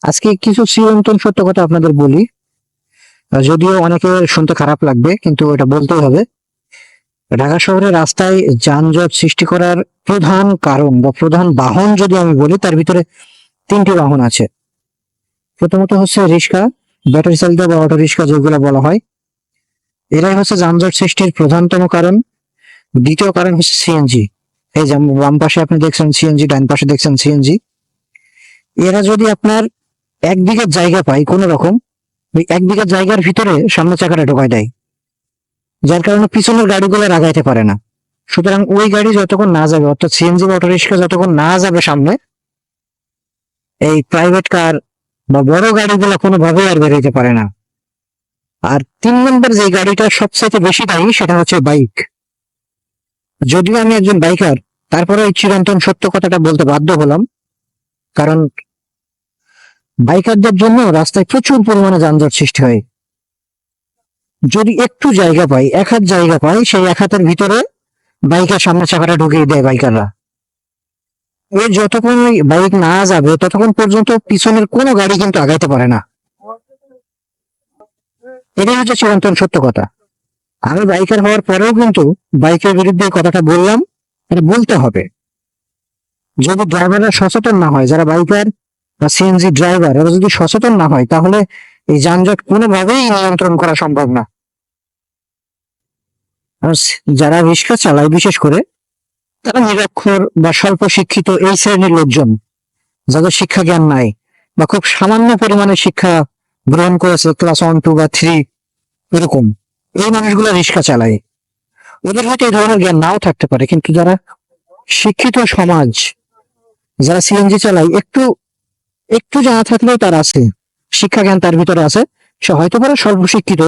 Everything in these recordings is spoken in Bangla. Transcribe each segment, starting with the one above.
আজকে কিছু চিরন্তন সত্য কথা আপনাদের বলি। যদিও অনেকে শুনতে খারাপ লাগবে, কিন্তু এটা বলতেই হবে। ঢাকা শহরের রাস্তায় যানজট সৃষ্টি করার প্রধান কারণ বা প্রধান বাহন যদি আমি বলি, তার ভিতরে তিনটি বাহন আছে। প্রথমত হচ্ছে রিক্সা, ব্যাটারি চালিত বা অটো রিক্সা যেগুলো বলা হয়, এরাই হচ্ছে যানজট সৃষ্টির প্রধানতম কারণ। দ্বিতীয় কারণ হচ্ছে সিএনজি। এই যে বাম পাশে আপনি দেখছেন সিএনজি, ডান পাশে দেখছেন সিএনজি। এরা যদি আপনার 1 বিঘা জায়গা পায় কোন রকম, ওই 1 বিঘা জায়গার ভিতরে সামনে চাকাটা ঢোকায় দেয়, যার কারণে পিছনের গাড়িগুলো আগাইতে পারে না। সুতরাং ওই গাড়ি যতক্ষণ না যাবে, অর্থাৎ সিএনজি বা অটো রিক্সা যতক্ষণ না যাবে সামনে, এই প্রাইভেট কার বা বড় গাড়িগুলো কোনোভাবেই আর বেরোতে পারে না। আর 3 নম্বর যে গাড়িটা সবচাইতে বেশি দায়ী, সেটা হচ্ছে বাইক। যদিও আমি একজন বাইকার, তারপরে এই চিরন্তন সত্য কথাটা বলতে বাধ্য হলাম। কারণ বাইকারদের জন্য রাস্তায় প্রচুর পরিমাণে যানজট সৃষ্টি হয়। যদি একটু জায়গা পাই, 1 হাত জায়গা পাই, সেই 1 হাতের ভিতরে বাইকের সামনে চাকাটা ঢুকিয়ে দেয় বাইকাররা। এ যতক্ষণ ওই বাইক না যাবে ততক্ষণ পর্যন্ত পিছনের কোনো গাড়ি কিন্তু আগাইতে পারে না। এটাই হচ্ছে চিরন্তন সত্য কথা। আমি বাইকার হওয়ার পরেও কিন্তু বাইকের বিরুদ্ধে এই কথাটা বললাম। এটা বলতে হবে। যদি ড্রাইভাররা সচেতন না হয়, যারা বাইকার বা সিএনজি ড্রাইভার, এরা যদি সচেতন না হয়, তাহলে এই যানজট কোনোভাবেই নিয়ন্ত্রণ করা সম্ভব না। আর যারা রিক্সা চালায় বিশেষ করে, তারা নিরক্ষর বা স্বল্প শিক্ষিত এই শ্রেণীর লোকজন, যাদের শিক্ষা জ্ঞান নাই বা খুব সামান্য পরিমাণে শিক্ষা গ্রহণ করেছে, ক্লাস 1, 2 বা 3 এরকম, এই মানুষগুলো রিক্সা চালায়। ওদের হয়তো এই ধরনের জ্ঞান নাও থাকতে পারে, কিন্তু যারা শিক্ষিত সমাজ, যারা সিএনজি চালায়, একটু একটু জানা থাকলেও তার আছে, শিক্ষা জ্ঞান তার ভিতরে আছে। সে হয়তো পারে স্বল্প শিক্ষিত।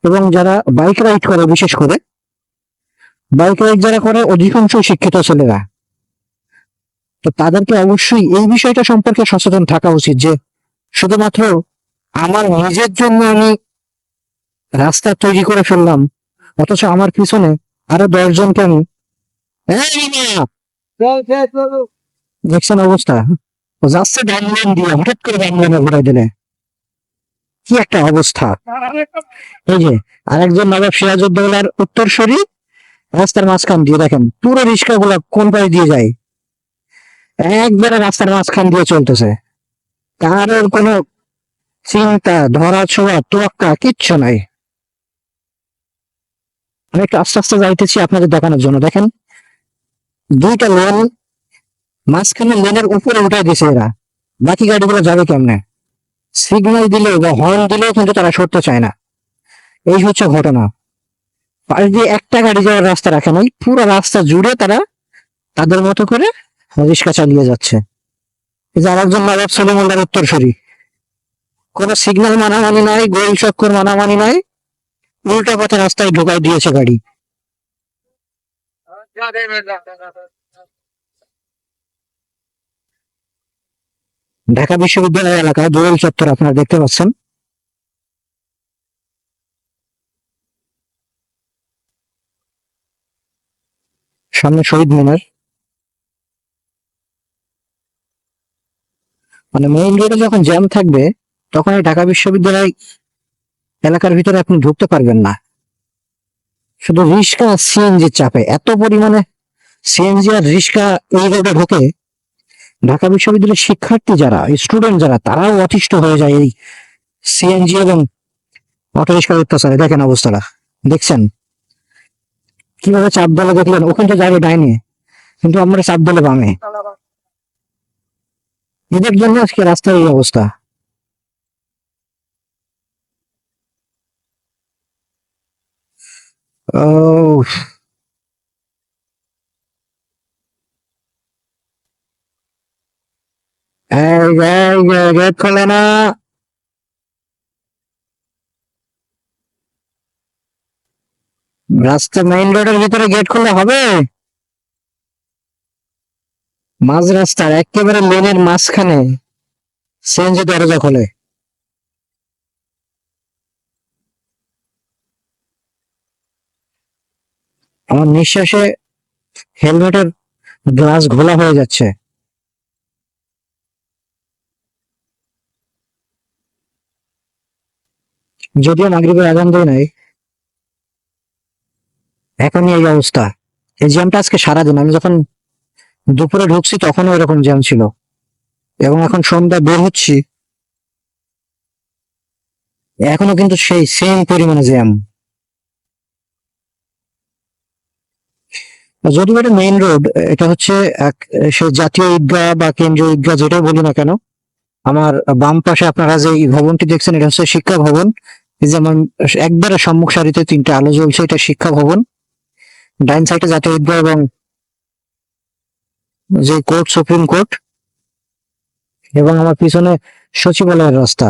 এবং যারা বাইক রাইড করে, বিশেষ করে বাইক রাইড যারা করে, অধিকাংশ শিক্ষিত ছেলেরা। তো তাদেরকে অবশ্যই এই বিষয়টা সম্পর্কে সচেতন থাকা উচিত যে শুধুমাত্র আমার নিজের জন্য আমি রাস্তা তৈরি করে ফেললাম, অথচ আমার পিছনে আরো 10 জনকে আমি, এই মিয়া, দেখছেন অবস্থা? ও যাচ্ছে ডান লেন দিয়ে, হঠাৎ করে ডান লেনে ঘুরাই দিলে কি একটা অবস্থা! এই যে আরেকজন নবাব সিরাজউদ্দৌলার উত্তরসূরি রাস্তার মাঝখান দিয়ে, দেখেন পুরো রিক্সা গুলা কোন পাশে দিয়ে যায়, একবারে রাস্তার মাঝখান দিয়ে চলতেছে। কারোর কোনো চিন্তা, ধরা ছোঁয়া, তোয়াক্কা কিচ্ছু নাই। আমি একটু আস্তে আস্তে যাইতেছি আপনাদের দেখানোর জন্য। দেখেন, 2টা লেন, মাঝখানে লেনের উপরে উঠাই দিছে এরা। বাকি গাড়িগুলো যাবে কেমনে? সিগন্যাল দিলেও বা হর্ন দিলেও কিন্তু তারা সরতে চায় না। এই হচ্ছে ঘটনা। পাশ দিয়ে একটা গাড়ি যাওয়ার রাস্তা রাখে নাই, পুরো রাস্তা জুড়ে তারা তাদের মতো করে রিক্সা চালিয়ে যাচ্ছে। এই যে আরেকজন নবাব সলিমুল্লাহর উত্তরসূরি, কোন সিগন্যাল মানামানি নাই, গোল চক্কর মানামানি নাই, উল্টা পথে রাস্তায় ঢোকাই দিয়েছে গাড়ি। ঢাকা বিশ্ববিদ্যালয় এলাকায় দোয়েল চত্বর আপনারা দেখতে পাচ্ছেন। সামনে শহীদ মিনার। মানে মেইন রোডে যখন জ্যাম থাকবে, তখন এই ঢাকা বিশ্ববিদ্যালয় এলাকার ভিতরে আপনি ঢুকতে পারবেন না। শুধু রিক্সা সিএনজির চাপে এত পরিমাণে সিএনজি আর রিক্সা এই রোডে ঢোকে, ঢাকা বিশ্ববিদ্যালয়ের শিক্ষার্থী যারা, স্টুডেন্ট যারা, তারাও অতিষ্ঠ হয়ে যায় এই সিএনজি এবং অটো রিক্সার অত্যাচারে। দেখেন অবস্থাটা, দেখছেন কিভাবে চাপ দলে, দেখলেন ওখান তো যাবে ডাইনে, কিন্তু আমরা চাপ দলে বামে। এদের জন্য আজকে রাস্তার এই অবস্থা। ও, গেট খোলে না। রাস্তা মেইন রোডের ভিতরে গেট খুললে হবে? মাঝ রাস্তার একেবারে লেনের মাঝখানে সিএনজি দরজা খোলে। আমার নিঃশ্বাসে হেলমেটের গ্লাস ঘোলা হয়ে যাচ্ছে। যদিও মাগরিবের আজান দেয় নাই, এখনই এই অবস্থা। এই জ্যামটা আজকে সারাদিন, আমি যখন দুপুরে ঢুকছি তখনও এরকম জ্যাম ছিল, এবং এখন সন্ধ্যা বের হচ্ছি এখনো কিন্তু সেই সেম পরিমাণে জ্যাম। যদিও এটা মেইন রোড, এটা হচ্ছে সে জাতীয় ঈদগাহ বা কেন্দ্রীয় ঈদগাহ যেটাই বলি না কেন। আমার বাম পাশে আপনারা যে এই ভবনটি দেখছেন, এটা হচ্ছে শিক্ষা ভবন। এই যে আমার একবারে সম্মুখ সারিতে তিনটা আলো জ্বলছে, এটা শিক্ষা ভবন। ডাইন সাইডে জাতীয় ঈদগাহ এবং যে কোর্ট, সুপ্রিম কোর্ট, এবং আমার পিছনে সচিবালয়ের রাস্তা।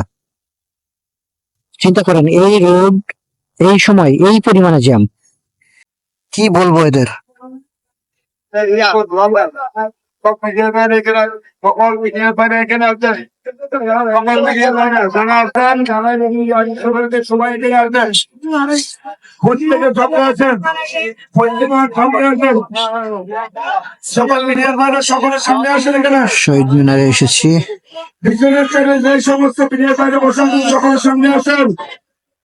চিন্তা করেন এই রোড, এই সময় এই পরিমাণে জ্যাম, কি বলবো এদের। শহীদ মিনারে এসেছি। সমস্ত মিডিয়ার বাইরে বসে সকলের সামনে আসেন।